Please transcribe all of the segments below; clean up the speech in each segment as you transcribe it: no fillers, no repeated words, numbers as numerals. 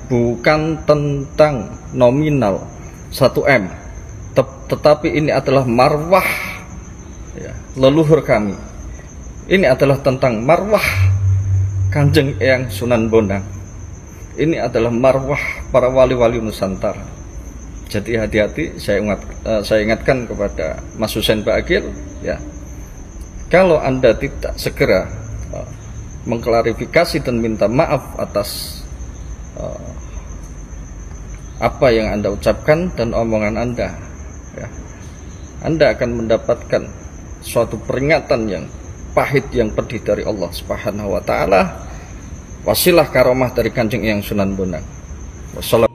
bukan tentang nominal 1 M, tetapi ini adalah marwah ya, leluhur kami. Ini adalah tentang marwah Kanjeng Eyang Sunan Bonang. Ini adalah marwah para wali-wali Nusantara. Jadi hati-hati, saya ingatkan kepada Mas Husain Ba'aqil ya, kalau Anda tidak segera mengklarifikasi dan minta maaf atas apa yang Anda ucapkan dan omongan Anda ya, Anda akan mendapatkan suatu peringatan yang pahit, yang pedih dari Allah Subhanahu wa Ta'ala, wasilah karomah dari Kanjeng Eyang Sunan Bonang. Wassalamualaikum.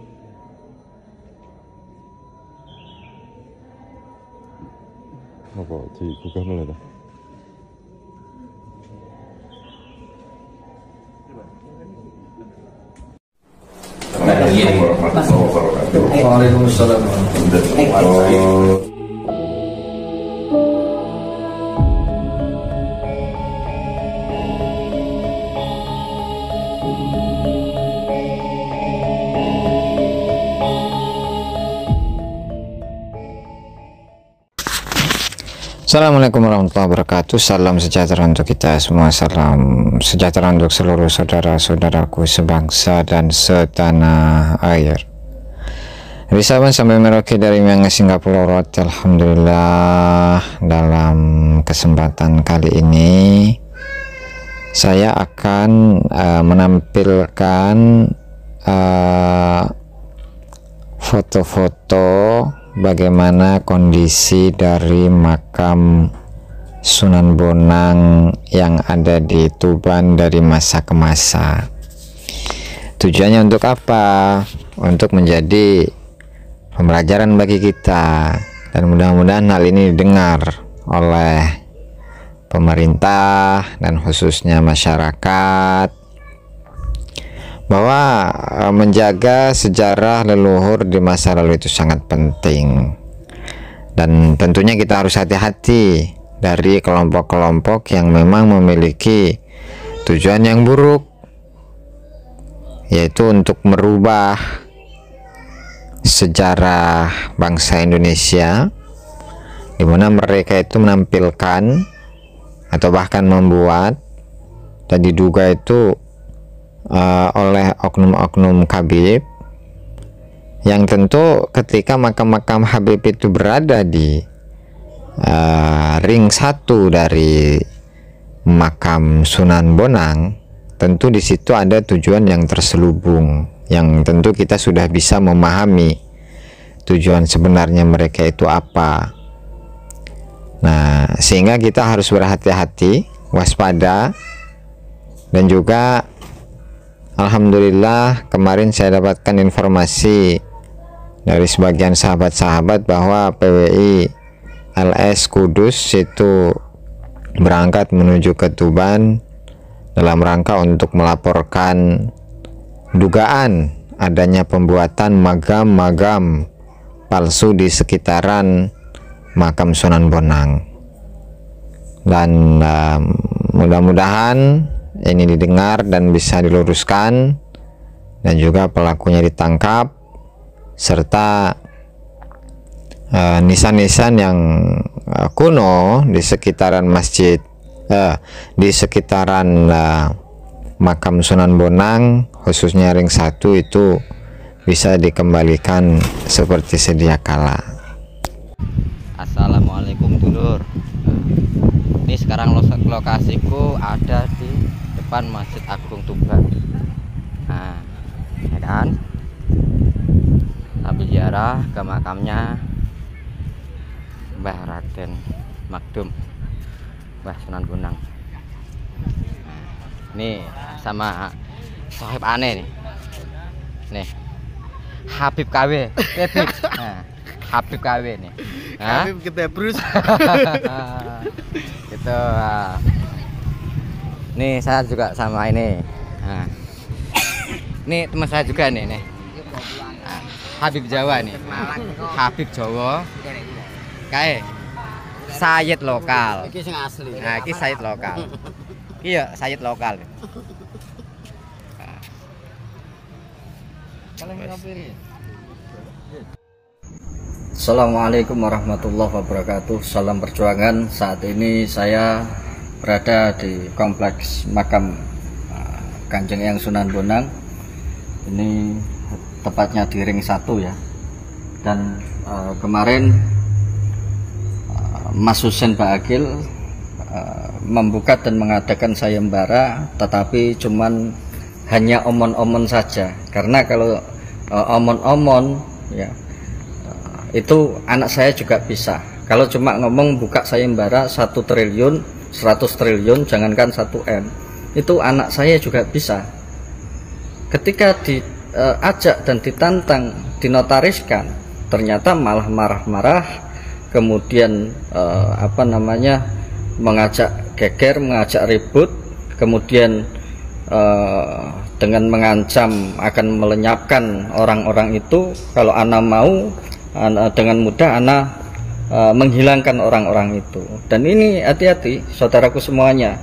apa digugah nol ya? Waalaikumsalam warahmatullahi wabarakatuh. Assalamualaikum warahmatullahi wabarakatuh. Salam sejahtera untuk kita semua. Salam sejahtera untuk seluruh saudara-saudaraku sebangsa dan setanah air. Dari Sabang sampai Merauke, dari Miangas hingga Pulau Rote. Alhamdulillah, dalam kesempatan kali ini saya akan menampilkan foto-foto bagaimana kondisi dari makam Sunan Bonang yang ada di Tuban dari masa ke masa. Tujuannya untuk apa? Untuk menjadi pembelajaran bagi kita, dan mudah-mudahan hal ini didengar oleh pemerintah dan khususnya masyarakat, bahwa menjaga sejarah leluhur di masa lalu itu sangat penting. Dan tentunya kita harus hati-hati dari kelompok-kelompok yang memang memiliki tujuan yang buruk, yaitu untuk merubah sejarah bangsa Indonesia, di mana mereka itu menampilkan atau bahkan membuat dan diduga itu oleh oknum-oknum Habib, yang tentu ketika makam-makam Habib itu berada di ring 1 dari makam Sunan Bonang, tentu di situ ada tujuan yang terselubung, yang tentu kita sudah bisa memahami tujuan sebenarnya mereka itu apa. Nah, sehingga kita harus berhati-hati, waspada, dan juga alhamdulillah kemarin saya dapatkan informasi dari sebagian sahabat-sahabat bahwa PWI LS Kudus itu berangkat menuju ke Tuban dalam rangka untuk melaporkan dugaan adanya pembuatan magam-magam palsu di sekitaran makam Sunan Bonang. Dan mudah-mudahan ini didengar dan bisa diluruskan, dan juga pelakunya ditangkap, serta nisan-nisan yang kuno di sekitaran masjid, di sekitaran makam Sunan Bonang, khususnya ring 1 itu bisa dikembalikan seperti sedia kala. Assalamualaikum dulur. Ini sekarang lokasiku ada di depan Masjid Agung Tuban. Nah, ya kan? Sambil ziarah ke makamnya Mbah Raden Magdum, Mbah Sunan Bonang. Nah, ini sama sohib aneh nih, Habib KW. Nah, Habib KW nih. Habib kita Bruce. Gitu. Nih saya juga sama ini. Nah, ini teman saya juga nih. Nah, Habib Jawa nih. Habib Jawa. Kae Sayyid lokal. Iki sing asli. Nah, iki Sayyid lokal. Iya, Sayyid lokal. Assalamualaikum warahmatullahi wabarakatuh. Salam perjuangan. Saat ini saya berada di kompleks makam Kanjeng Eyang Sunan Bonang. Ini tepatnya di ring 1 ya. Dan kemarin Mas Husein Baagil membuka dan mengadakan sayembara, tetapi cuman hanya omon-omon saja. Karena kalau omon-omon ya itu anak saya juga bisa. Kalau cuma ngomong buka sayembara 1 triliun, 100 triliun, jangankan 1 M, itu anak saya juga bisa. Ketika diajak dan ditantang, dinotariskan, ternyata malah marah-marah, kemudian mengajak geger, mengajak ribut, kemudian dengan mengancam akan melenyapkan orang-orang itu. Kalau ana mau, dengan mudah ana menghilangkan orang-orang itu. Dan ini hati-hati saudaraku semuanya,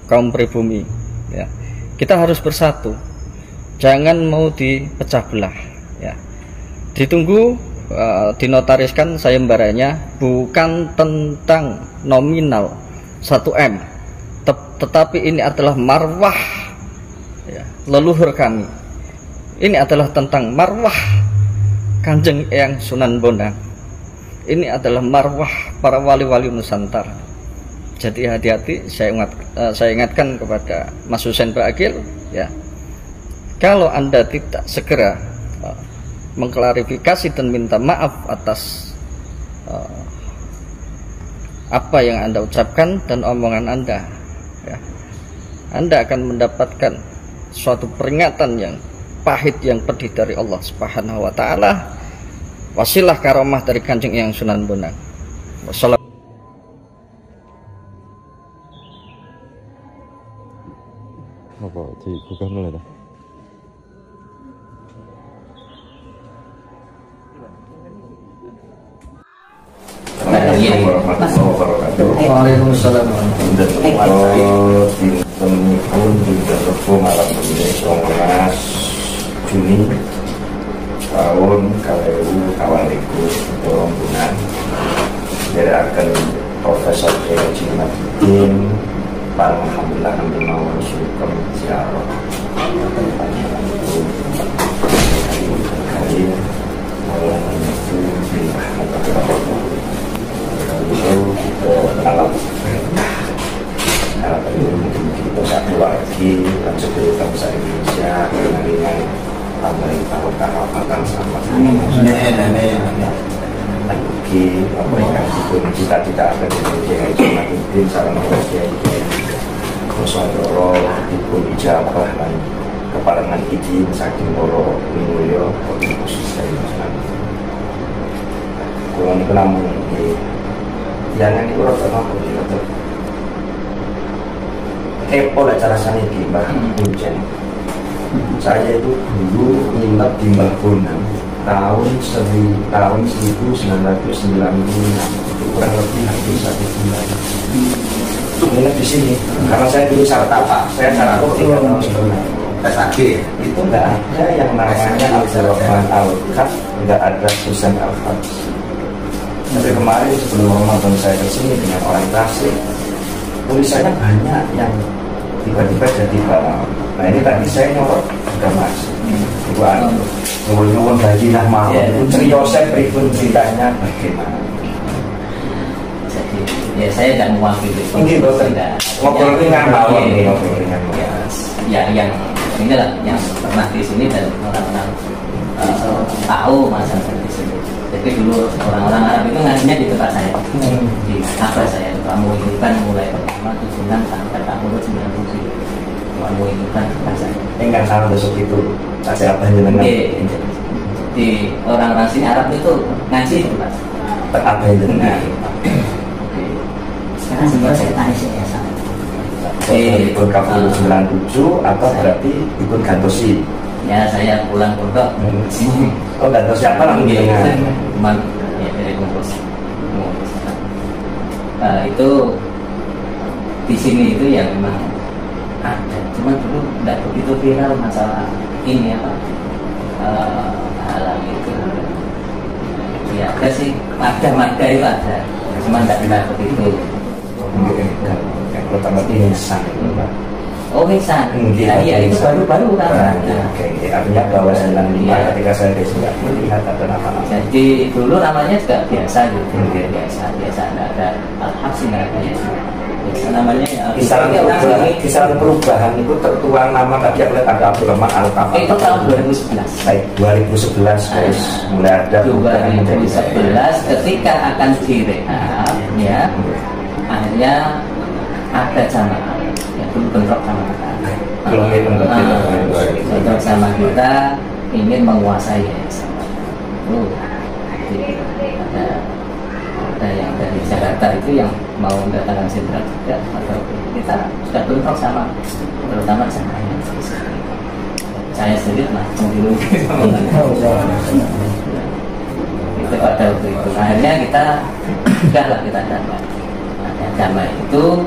kaum pribumi ya. Kita harus bersatu, jangan mau dipecah belah ya. Ditunggu dinotariskan sayembaranya, bukan tentang nominal 1 M, tetapi ini adalah marwah ya, leluhur kami. Ini adalah tentang marwah Kanjeng Eyang Sunan Bonang. Ini adalah marwah para wali-wali Nusantara. Jadi hati-hati, saya ingatkan kepada Mas Husein Baagil ya. Kalau Anda tidak segera mengklarifikasi dan minta maaf atas apa yang Anda ucapkan dan omongan Anda ya, Anda akan mendapatkan suatu peringatan yang pahit, yang pedih dari Allah Subhanahu wa taala. Wasilah karomah dari Kanjeng Eyang Sunan Bonang. Wassalamualaikum. Apa digugah mulai dah? Waalaikumsalam. Malam ini 19 Juni tahun 2022 rombongan dari akan Profesor Haji Madudin alhamdulillah kami mau syukur ziarah kita satu lagi lanjut dari bangsa Indonesia dengan pemerintah kehormatan sama lagi memberikan cita-cita akan Indonesia Haji Madudin salam Kiai Kosodoro dipun ijabah dan keparengan izin saking loro minulya khusus dari Mas kulon iku namun jangan iku rada apa gitu. Kepo lah cara saya di Mbah Hujan. Saya itu dulu nginep di Mbah Bonang tahun 1996, kurang lebih hampir 1 bulan. Nginep di sini karena saya dulu syarat apa? Saya syarat 3 tahun sebelumnya. SAG itu nggak ada yang namanya Abdurrahman Al-Khat, nggak ada Susan Al-Khat. Tapi kemarin sebelum Ramadan saya kesini dengan orang Tasik, tulisannya banyak yang tiba-tiba jadi barang. Nah ini tadi saya nyorot sudah masuk. Bukan ngomong gaji nah mau. Seriusnya berikut ceritanya bagaimana? Jadi ya saya tidak mewakili. Mungkin tidak. Ngobrol ringan bawah ini, ngobrol ringan. Ya yang inilah yang pernah di sini dan orang-orang tahu masa di sini. Jadi dulu orang-orang Arab itu ngajinya di tempat saya, di kafe saya. Kamu itu kan mulai pertama 76 sampai tahun 97. Kamu itu kan tempat saya. Enggak salah besok itu. Saya apa jenengan? Di orang-orang sini Arab itu ngaji di tempat. Apa jenengan? Sekarang sebenarnya saya tanya sih ya sama. Ikut KPU 97 atau berarti ikut gantosi? Ya saya pulang pondok. Oh gantosi apa namanya? Cuman ya dari kumpus. Itu di sini itu ya memang ada, cuman dulu tidak begitu viral masalah ini apa halal itu. Ya ada sih, marga itu ada, cuma tidak benar begitu. Yang pertama ini nisan itu Pak. Oh nisan, iya itu baru kan. Artinya bahwa 95 ketika saya tidak melihat ada nama-nama. Jadi dulu namanya juga biasa gitu, biasa nggak ada al-habsi nggak ada biasa. Namanya kisaran perubahan itu tertuang nama tadi aku lihat ada Abdurrahman Al-Kafar itu tahun 2011. Baik, 2011 guys, mulai ada 2011 ketika akan direhab ya, akhirnya ada jamaah yang dulu bentrok sama kita. Bentrok sama kita ingin menguasai yayasan. Ada yang dari Jakarta itu yang mau mendatangkan sentra juga, atau kita sudah bentrok sama terutama sama saya sendiri lah itu pada waktu itu. Akhirnya kita sudahlah kita damai itu,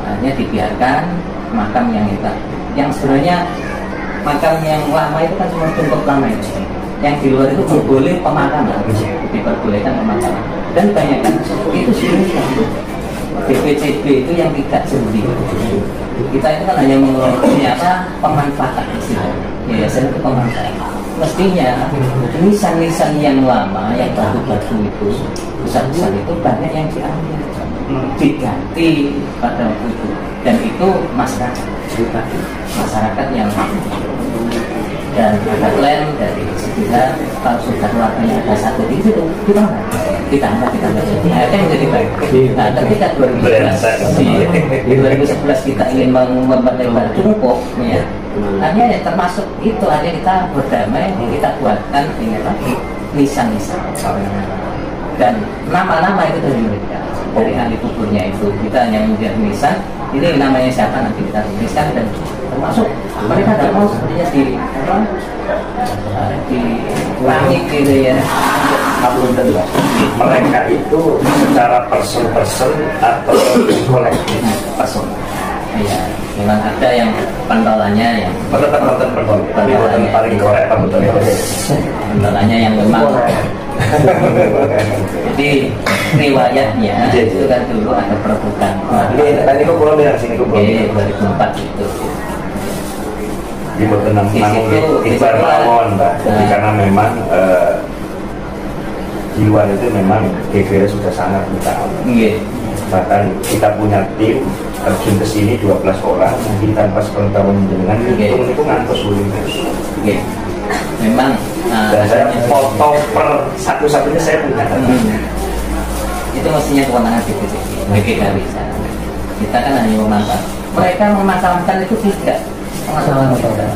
hanya dibiarkan makam yang sebenarnya makam yang lama itu kan cuma tumpuk lama itu, yang di luar itu boleh pemakaman, diperbolehkan pemakaman, dan banyak kan itu sebenarnya BPCB itu yang tidak sendiri. Kita itu kan hanya mengelola pemanfaatan yayasan itu pemanfaatan. Mestinya nisan-nisan yang lama, yang batu-batu itu, besar-besar itu banyak yang diambil, diganti pada waktu itu, dan itu masyarakat yang dan ada klaim dari sekitar kalau sudah keluarganya ada satu di situ ditambah akhirnya menjadi baik. Nah ketika 2011 kita ingin memperlebar cukup ya, akhirnya termasuk itu akhirnya kita berdamai, kita buatkan ini lagi nisan-nisan dan nama-nama itu dari mereka, dari ahli kuburnya itu kita hanya membuat nisan, ini namanya siapa nanti kita tuliskan, dan termasuk mereka tidak mau sebenarnya dikurangi gitu ya. Mereka itu secara person atau kolektif person. Iya, memang ada yang pentolannya yang paling korek pentolannya yang memang jadi riwayatnya itu kan dulu ada perebutan. Tadi kok pulang dari sini kok 2004 itu. Di Botenang Ibar Mawon, jadi karena memang di luar itu memang GGR sudah sangat brutal. Bahkan kita punya tim terjun ke sini 12 orang, mungkin tanpa sepengetahuan jenengan itu ngantos terus. Memang dan saya foto per satu-satunya saya punya. Itu mestinya kewenangan BPCB, nggak bisa. Kita kan hanya memantau. Mereka memakamkan itu tidak masalah saudara.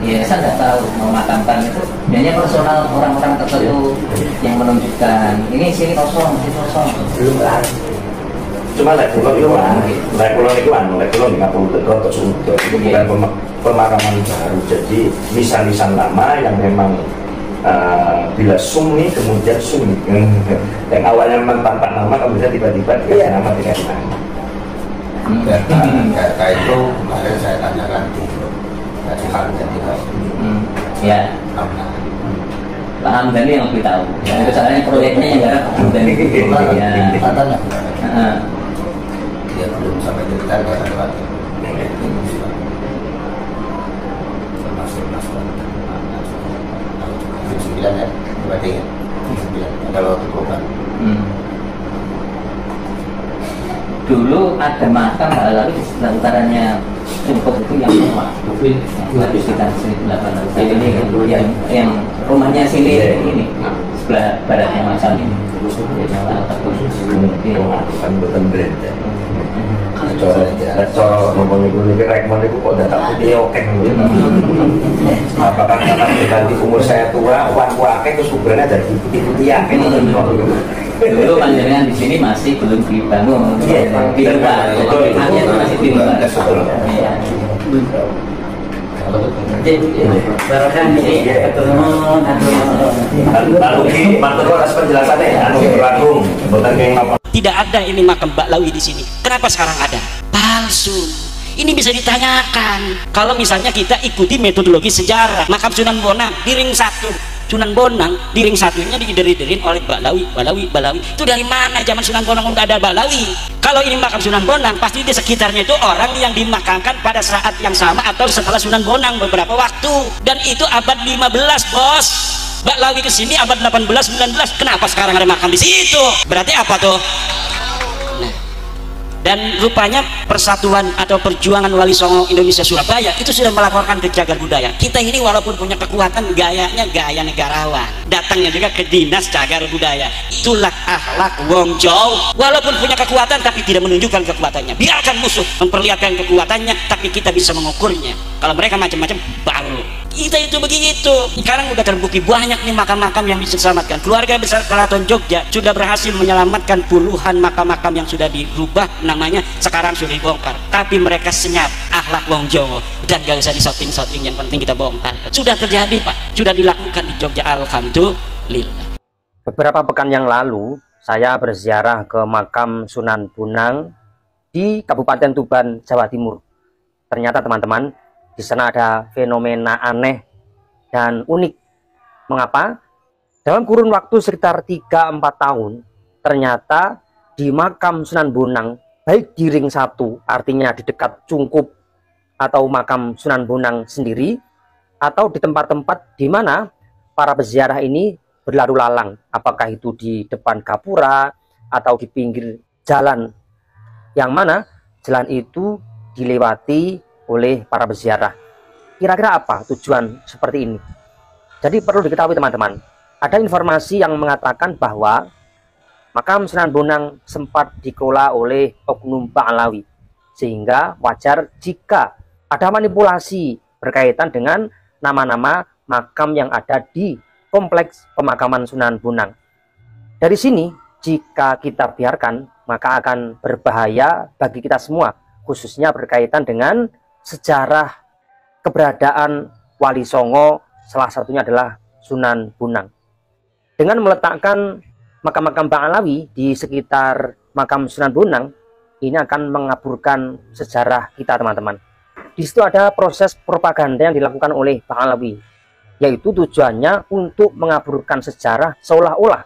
Ya saya nggak tahu memakamkan itu hanya personal orang-orang tertentu yang menunjukkan ini sini kosong, ini kosong. Belum lah. Cuma lekulon itu nggak perlu terkotor sudah. Itu bukan pemakaman baru. Jadi nisan-nisan lama yang memang bila sumni kemudian sumni. Yang awalnya memang tanpa nama kemudian tiba-tiba dikasih nama dengan nama. Data itu kemarin saya tanyakan dari Hamdani ya Pak Hamdani yang lebih tahu ya, soalnya proyeknya yang garap Pak Hamdani ya dia belum sampai cerita nggak ada lagi termasuk masalah 9 ya berarti ya 9 ada waktu program. Dulu ada makam lalu di sebelah utaranya Cukup itu yang rumah tapi sekitar 1800 ini yang rumahnya sini ini sebelah baratnya macam ini Cara ngomong itu rekmon itu kok datang putih oke apakah karena berganti umur saya tua uang kuake terus kuburannya ada putih-putih ya dulu panjenengan di sini masih belum dibangun di luar hanya masih di luar tidak ada ini makam Mbak Lawi di sini. Kenapa sekarang ada? Palsu. Ini bisa ditanyakan. Kalau misalnya kita ikuti metodologi sejarah, makam Sunan Bonang di ring 1. Sunan Bonang di ring satunya didiri-dirin oleh Balawi. Itu dari mana zaman Sunan Bonang udah ada Balawi? Kalau ini makam Sunan Bonang, pasti di sekitarnya itu orang yang dimakamkan pada saat yang sama atau setelah Sunan Bonang beberapa waktu. Dan itu abad 15, bos. Balawi ke sini abad 18, 19. Kenapa sekarang ada makam di situ? Berarti apa tuh? Dan rupanya persatuan atau perjuangan Wali Songo Indonesia Surabaya itu sudah melaporkan ke Cagar Budaya. Kita ini walaupun punya kekuatan, gayanya gaya negarawan, datangnya juga ke dinas Cagar Budaya. Itulah akhlak wong Jawa. Walaupun punya kekuatan tapi tidak menunjukkan kekuatannya. Biarkan musuh memperlihatkan kekuatannya, tapi kita bisa mengukurnya. Kalau mereka macam-macam, baru kita itu begitu. Sekarang udah terbukti banyak nih makam-makam yang bisa diselamatkan. Keluarga besar Keraton Jogja sudah berhasil menyelamatkan puluhan makam-makam yang sudah dirubah namanya, sekarang sudah dibongkar. Tapi mereka senyap, akhlak wong Jawa, dan gak usah disoting-soting, yang penting kita bongkar. Sudah terjadi, Pak, sudah dilakukan di Jogja, alhamdulillah. Beberapa pekan yang lalu saya berziarah ke makam Sunan Bonang di Kabupaten Tuban, Jawa Timur. Ternyata teman-teman, di sana ada fenomena aneh dan unik. Mengapa? Dalam kurun waktu sekitar 3-4 tahun, ternyata di makam Sunan Bonang, baik di ring 1, artinya di dekat Cungkup atau makam Sunan Bonang sendiri, atau di tempat-tempat di mana para peziarah ini berlalu lalang, apakah itu di depan gapura atau di pinggir jalan, yang mana jalan itu dilewati oleh para peziarah. Kira-kira apa tujuan seperti ini? Jadi perlu diketahui teman-teman, ada informasi yang mengatakan bahwa makam Sunan Bonang sempat dikelola oleh oknum Ba'alawi, sehingga wajar jika ada manipulasi berkaitan dengan nama-nama makam yang ada di kompleks pemakaman Sunan Bonang. Dari sini, jika kita biarkan, maka akan berbahaya bagi kita semua, khususnya berkaitan dengan sejarah keberadaan Wali Songo, salah satunya adalah Sunan Bonang. Dengan meletakkan makam-makam Ba'alawi di sekitar makam Sunan Bonang, ini akan mengaburkan sejarah kita teman-teman. Di situ ada proses propaganda yang dilakukan oleh Ba'alawi, yaitu tujuannya untuk mengaburkan sejarah, seolah-olah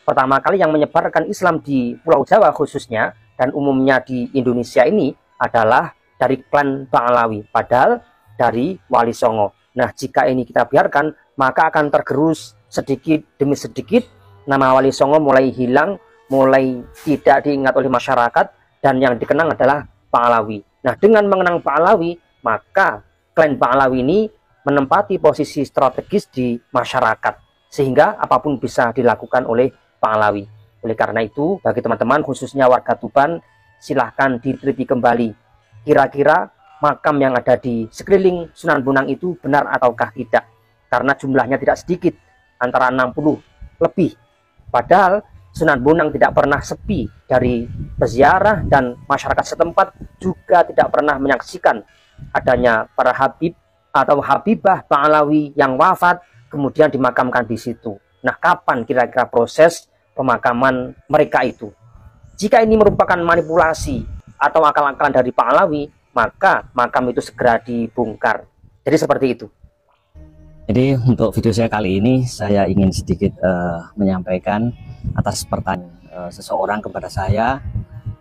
pertama kali yang menyebarkan Islam di Pulau Jawa khususnya, dan umumnya di Indonesia ini adalah dari klan Ba'alawi, padahal dari Wali Songo. Nah, jika ini kita biarkan, maka akan tergerus sedikit demi sedikit, nama Wali Songo mulai hilang, mulai tidak diingat oleh masyarakat, dan yang dikenang adalah Ba'alawi. Nah, dengan mengenang Ba'alawi, maka klan Ba'alawi ini menempati posisi strategis di masyarakat, sehingga apapun bisa dilakukan oleh Ba'alawi. Oleh karena itu, bagi teman-teman khususnya warga Tuban, silahkan diteliti kembali kira-kira makam yang ada di sekeliling Sunan Bonang itu benar ataukah tidak, karena jumlahnya tidak sedikit, antara 60 lebih. Padahal Sunan Bonang tidak pernah sepi dari peziarah, dan masyarakat setempat juga tidak pernah menyaksikan adanya para habib atau habibah Ba'alawi yang wafat kemudian dimakamkan di situ. Nah, kapan kira-kira proses pemakaman mereka itu? Jika ini merupakan manipulasi atau akal-akalan dari Ba'alawi, maka makam itu segera dibongkar. Jadi seperti itu. Jadi untuk video saya kali ini, saya ingin sedikit menyampaikan atas pertanyaan seseorang kepada saya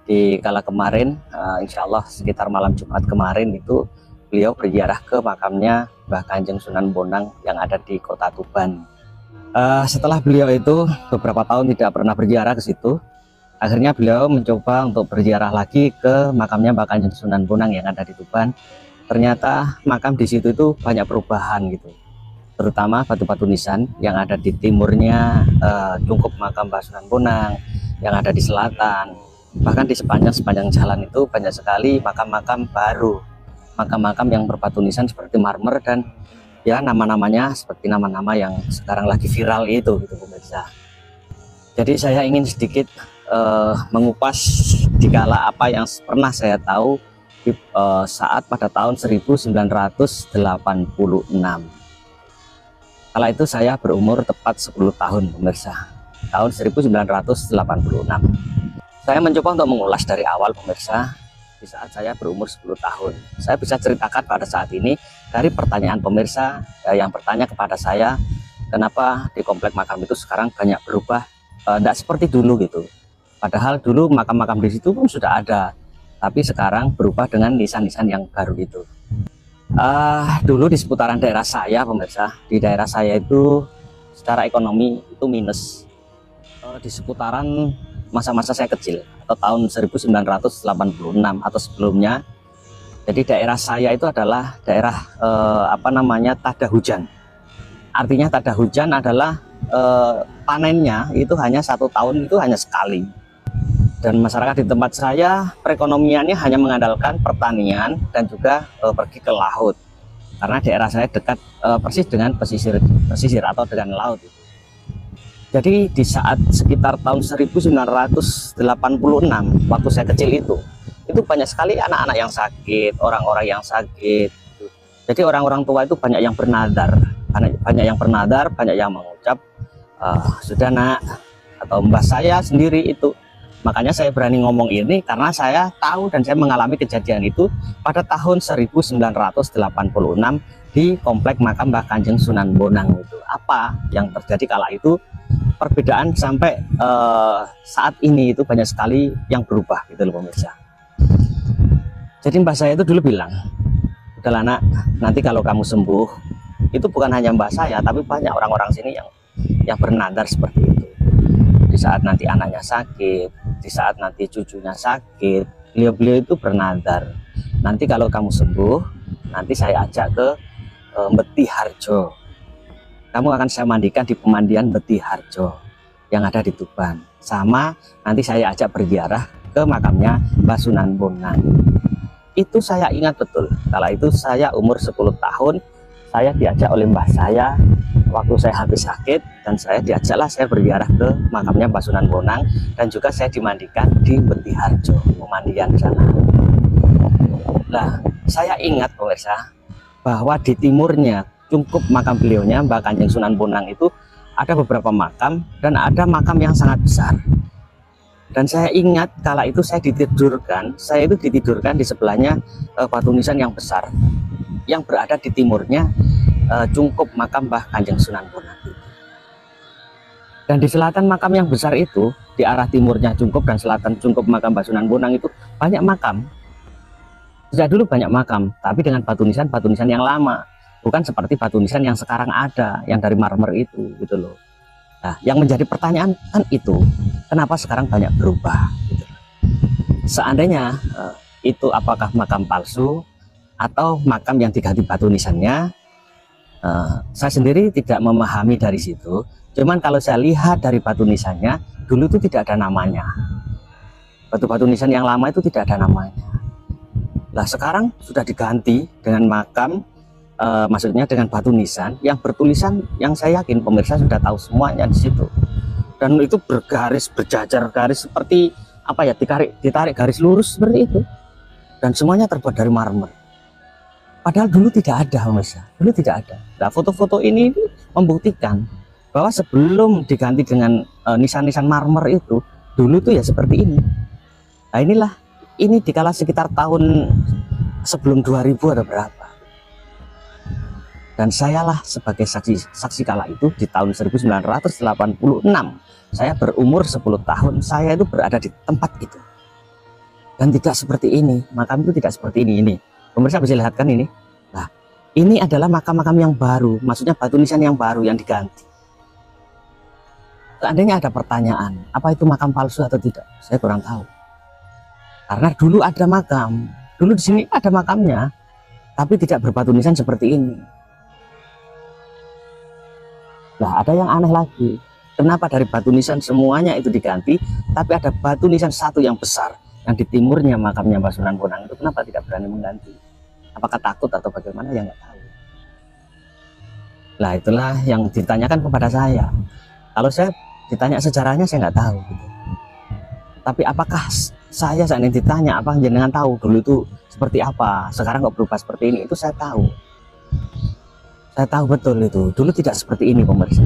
di kala kemarin, insya Allah sekitar malam Jumat kemarin itu beliau berziarah ke makamnya Mbah Kanjeng Sunan Bonang yang ada di Kota Tuban. Setelah beliau itu beberapa tahun tidak pernah berziarah ke situ, akhirnya beliau mencoba untuk berziarah lagi ke makamnya Mbah Kanjeng Sunan Bonang yang ada di Tuban. Ternyata makam di situ itu banyak perubahan gitu, terutama batu-batu nisan yang ada di timurnya Cungkup makam Mbah Sunan Bonang, yang ada di selatan, bahkan di sepanjang jalan itu banyak sekali makam-makam baru, makam-makam yang berbatu nisan seperti marmer, dan ya nama-namanya seperti nama-nama yang sekarang lagi viral itu gitu pemirsa. Jadi saya ingin sedikit mengupas dikala apa yang pernah saya tahu di saat pada tahun 1986. Kala itu saya berumur tepat 10 tahun pemirsa, tahun 1986. Saya mencoba untuk mengulas dari awal pemirsa, di saat saya berumur 10 tahun. Saya bisa ceritakan pada saat ini dari pertanyaan pemirsa yang bertanya kepada saya, kenapa di komplek makam itu sekarang banyak berubah, tidak seperti dulu gitu. Padahal dulu makam-makam di situ pun sudah ada, tapi sekarang berubah dengan nisan-nisan yang baru itu. Dulu di seputaran daerah saya, pemirsa, di daerah saya itu secara ekonomi itu minus. Di seputaran masa-masa saya kecil atau tahun 1986 atau sebelumnya, jadi daerah saya itu adalah daerah tada hujan. Artinya tada hujan adalah panennya itu hanya 1 tahun itu hanya sekali. Dan masyarakat di tempat saya perekonomiannya hanya mengandalkan pertanian dan juga pergi ke laut, karena daerah saya dekat persis dengan pesisir atau dengan laut. Jadi di saat sekitar tahun 1986 waktu saya kecil itu banyak sekali anak-anak yang sakit, orang-orang yang sakit. Jadi orang-orang tua itu banyak yang bernadar, banyak yang mengucap sudah nak, atau mbah saya sendiri itu. Makanya saya berani ngomong ini karena saya tahu dan saya mengalami kejadian itu pada tahun 1986 di komplek makam Mbah Kanjeng Sunan Bonang itu. Apa yang terjadi kala itu? Perbedaan sampai saat ini itu banyak sekali yang berubah gitu loh pemirsa. Jadi mbah saya itu dulu bilang, udahlah nak, nanti kalau kamu sembuh, itu bukan hanya mbah saya tapi banyak orang-orang sini yang bernadar seperti itu. Di saat nanti anaknya sakit, di saat nanti cucunya sakit, beliau itu bernadar, nanti kalau kamu sembuh, nanti saya ajak ke Mbeti Harjo. Kamu akan saya mandikan di pemandian Mbeti Harjo yang ada di Tuban. Sama nanti saya ajak berziarah ke makamnya Mbah Sunan Bonang. Itu saya ingat betul. Kala itu saya umur 10 tahun, saya diajak oleh mbah saya waktu saya habis sakit, dan saya diajaklah saya berziarah ke makamnya Mbah Sunan Bonang, dan juga saya dimandikan di Mbeti Harjo, pemandian sana. Nah, saya ingat pemirsa bahwa di timurnya cungkup makam beliaunya Mbah Kanjeng Sunan Bonang itu ada beberapa makam dan ada makam yang sangat besar. Dan saya ingat kala itu saya ditidurkan di sebelahnya batu nisan yang besar yang berada di timurnya cungkup makam Mbah Kanjeng Sunan Bonang. Dan di selatan makam yang besar itu, di arah timurnya cungkup dan selatan cungkup makam Mbah Sunan Bonang itu banyak makam. Sejak dulu banyak makam, tapi dengan batu nisan yang lama, bukan seperti batu nisan yang sekarang ada, yang dari marmer itu, gitu loh. Nah, yang menjadi pertanyaan kan itu, kenapa sekarang banyak berubah? Gitu. Seandainya itu apakah makam palsu atau makam yang diganti batu nisannya? Saya sendiri tidak memahami dari situ. Cuman kalau saya lihat dari batu nisannya, dulu itu tidak ada namanya. Batu-batu nisan yang lama itu tidak ada namanya. Nah, sekarang sudah diganti dengan makam, maksudnya dengan batu nisan yang bertulisan, yang saya yakin pemirsa sudah tahu semuanya di situ. Dan itu bergaris, berjajar garis seperti apa ya, ditarik garis lurus seperti itu. Dan semuanya terbuat dari marmer. Padahal dulu tidak ada, pemirsa. Dulu tidak ada. Nah, foto-foto ini membuktikan bahwa sebelum diganti dengan nisan-nisan marmer itu, dulu tuh ya seperti ini. Nah, ini dikala sekitar tahun sebelum 2000 ada berapa. Dan sayalah sebagai saksi kala itu di tahun 1986. Saya berumur 10 tahun, saya itu berada di tempat itu. Dan tidak seperti ini, makam itu tidak seperti ini. Pemirsa bisa lihat kan ini. Nah, ini adalah makam-makam yang baru, maksudnya batu nisan yang baru yang diganti. Seandainya ada pertanyaan, apa itu makam palsu atau tidak? Saya kurang tahu. Karena dulu ada makam, dulu di sini ada makamnya, tapi tidak berbatu nisan seperti ini. Nah, ada yang aneh lagi. Kenapa dari batu nisan semuanya itu diganti, tapi ada batu nisan satu yang besar yang di timurnya makamnya Mbah Sunan Bonang itu kenapa tidak berani mengganti? Apakah takut atau bagaimana, ya nggak tahu. Nah, itulah yang ditanyakan kepada saya. Kalau saya ditanya sejarahnya saya nggak tahu gitu. Tapi apakah saya saat ini ditanya apa jenengan tahu dulu itu seperti apa, sekarang kok berubah seperti ini, itu saya tahu. Saya tahu betul itu. Dulu tidak seperti ini pemirsa.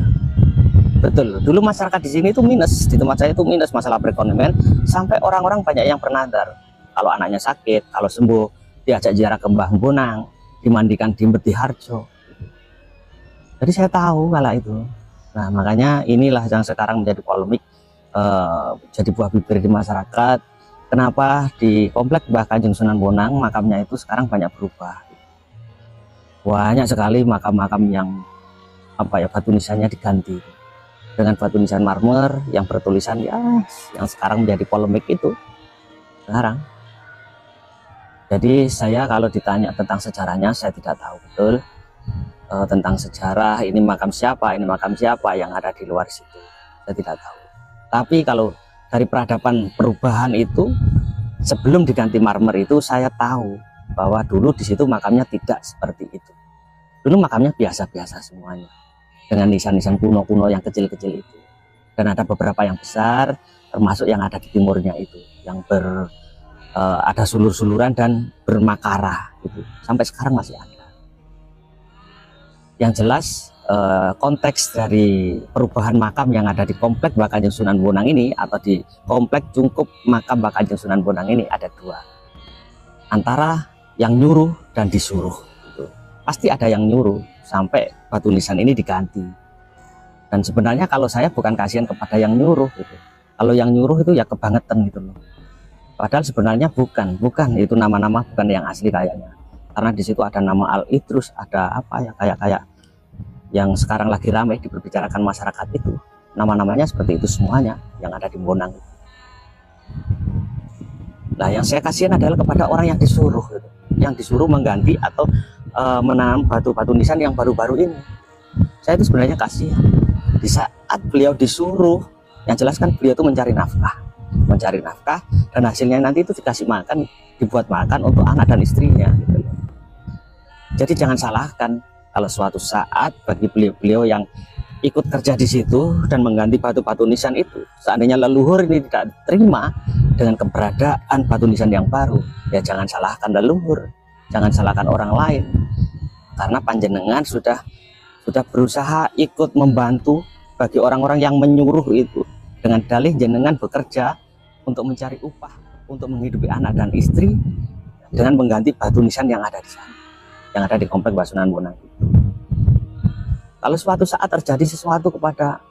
Betul, dulu masyarakat di sini itu minus, di tempat saya itu minus masalah perekonomian, sampai orang-orang banyak yang bernadar. kalau anaknya sakit, kalau sembuh diajak ziarah ke Mbah Bonang, dimandikan di Mbeti Harjo. Jadi saya tahu kala itu. Nah, makanya inilah yang sekarang menjadi polemik, jadi buah bibir di masyarakat. Kenapa di komplek Mbah Kanjeng Sunan Bonang makamnya itu sekarang banyak berubah. Banyak sekali makam-makam yang batu nisannya diganti dengan batu nisan marmer yang bertulisan yang sekarang menjadi polemik itu sekarang. Jadi saya kalau ditanya tentang sejarahnya, saya tidak tahu betul tentang sejarah ini makam siapa yang ada di luar situ, saya tidak tahu. Tapi kalau dari peradaban perubahan itu, sebelum diganti marmer itu, saya tahu bahwa dulu di situ makamnya tidak seperti itu. Dulu makamnya biasa-biasa semuanya, dengan nisan-nisan kuno-kuno yang kecil-kecil itu. Dan ada beberapa yang besar, termasuk yang ada di timurnya itu, yang ada sulur-suluran dan bermakara gitu. Sampai sekarang masih ada. Yang jelas konteks dari perubahan makam yang ada di komplek Mbah Kanjeng Sunan Bonang ini, atau di komplek Cungkup makam Mbah Kanjeng Sunan Bonang ini, ada dua, antara yang nyuruh dan disuruh gitu. Pasti ada yang nyuruh sampai batu nisan ini diganti. Dan sebenarnya kalau saya bukan kasihan kepada yang nyuruh gitu. Kalau yang nyuruh itu ya kebangetan gitu loh. Padahal sebenarnya bukan itu nama-nama bukan yang asli kayaknya. Karena di situ ada nama Al-Idrus, ada kayak yang sekarang lagi ramai diperbicarakan masyarakat itu. Nama-namanya seperti itu semuanya yang ada di Bonang. Nah, yang saya kasihan adalah kepada orang yang disuruh gitu. Yang disuruh mengganti atau menanam batu-batu nisan yang baru-baru ini. Saya itu sebenarnya kasihan. Di saat beliau disuruh, yang jelas kan beliau itu mencari nafkah dan hasilnya nanti itu dikasih makan, dibuat makan untuk anak dan istrinya gitu. Jadi jangan salahkan kalau suatu saat bagi beliau-beliau yang ikut kerja di situ dan mengganti batu-batu nisan itu, seandainya leluhur ini tidak terima dengan keberadaan batu nisan yang baru, ya jangan salahkan leluhur, jangan salahkan orang lain, karena panjenengan sudah berusaha ikut membantu bagi orang-orang yang menyuruh itu dengan dalih jenengan bekerja untuk mencari upah, untuk menghidupi anak dan istri dengan mengganti batu nisan yang ada di sana, yang ada di komplek Mbah Sunan Bonang. Kalau suatu saat terjadi sesuatu kepada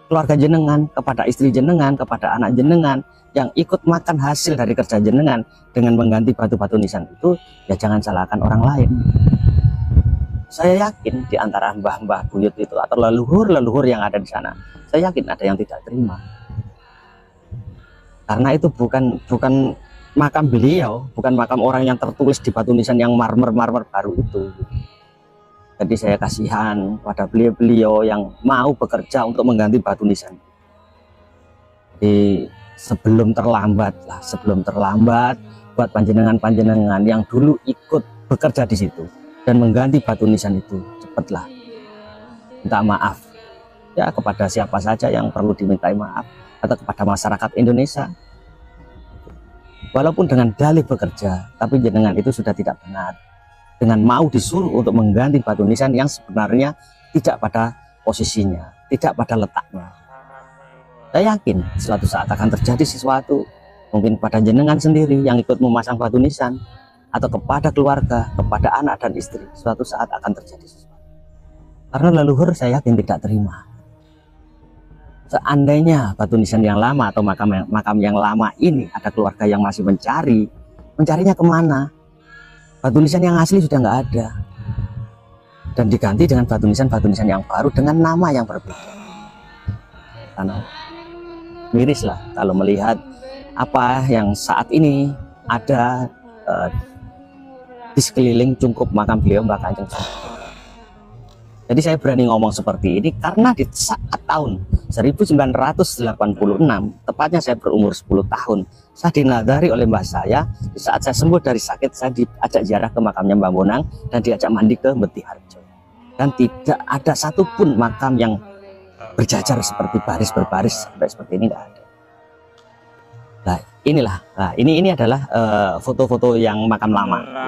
keluarga jenengan, kepada istri jenengan, kepada anak jenengan yang ikut makan hasil dari kerja jenengan dengan mengganti batu-batu nisan itu, ya jangan salahkan orang lain. Saya yakin di antara mbah-mbah buyut itu atau leluhur-leluhur yang ada di sana, saya yakin ada yang tidak terima. Karena itu bukan makam beliau, bukan makam orang yang tertulis di batu nisan yang marmer baru itu. Jadi saya kasihan pada beliau-beliau yang mau bekerja untuk mengganti batu nisan. Jadi sebelum terlambat buat panjenengan yang dulu ikut bekerja di situ dan mengganti batu nisan itu, cepatlah minta maaf ya kepada siapa saja yang perlu dimintai maaf, atau kepada masyarakat Indonesia. Walaupun dengan dalih bekerja, tapi jenengan itu sudah tidak benar dengan mau disuruh untuk mengganti batu nisan yang sebenarnya tidak pada posisinya, tidak pada letaknya. Saya yakin suatu saat akan terjadi sesuatu, mungkin pada jenengan sendiri yang ikut memasang batu nisan, atau kepada keluarga, kepada anak dan istri, suatu saat akan terjadi sesuatu. Karena leluhur saya yakin tidak terima. Seandainya batu nisan yang lama atau makam yang lama ini ada keluarga yang masih mencarinya kemana? Batu nisan yang asli sudah nggak ada, dan diganti dengan batu nisan yang baru dengan nama yang berbeda. Karena mirislah kalau melihat apa yang saat ini ada di sekeliling Cungkup makam beliau Mbah Kanjeng Sunan. Jadi saya berani ngomong seperti ini karena di saat tahun 1986, tepatnya saya berumur 10 tahun, saya dinadari oleh mbah saya. Di saat saya sembuh dari sakit, saya diajak ziarah ke makamnya Mbah Bonang dan diajak mandi ke Mbeti Harjo. Dan tidak ada satupun makam yang berjajar seperti baris berbaris sampai seperti ini, nggak ada. Nah inilah, ini adalah foto-foto yang makam lama. Gitu.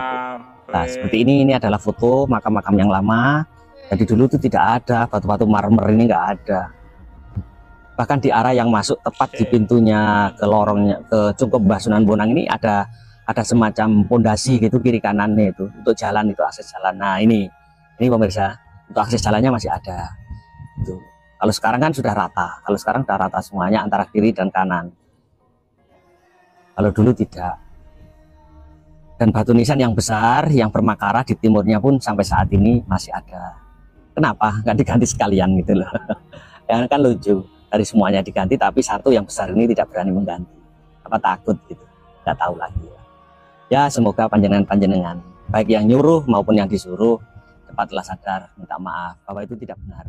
Nah seperti ini adalah foto makam-makam yang lama. Jadi dulu itu tidak ada batu-batu marmer ini, nggak ada. Bahkan di arah yang masuk tepat di pintunya ke lorongnya ke Cungkup Mbah Sunan Bonang ini ada ada semacam pondasi gitu kiri kanannya itu untuk jalan, itu akses jalan. Nah ini pemirsa, untuk akses jalannya masih ada. Itu. Kalau sekarang kan sudah rata, kalau sekarang sudah rata semuanya antara kiri dan kanan. Kalau dulu tidak. Dan batu nisan yang besar, yang bermakara di timurnya pun sampai saat ini masih ada. Kenapa nggak diganti sekalian gitu loh? Ya kan lucu, dari semuanya diganti, tapi satu yang besar ini tidak berani mengganti. Apa takut gitu? Nggak tahu lagi. Ya semoga panjenengan baik yang nyuruh maupun yang disuruh cepatlah sadar minta maaf bahwa itu tidak benar.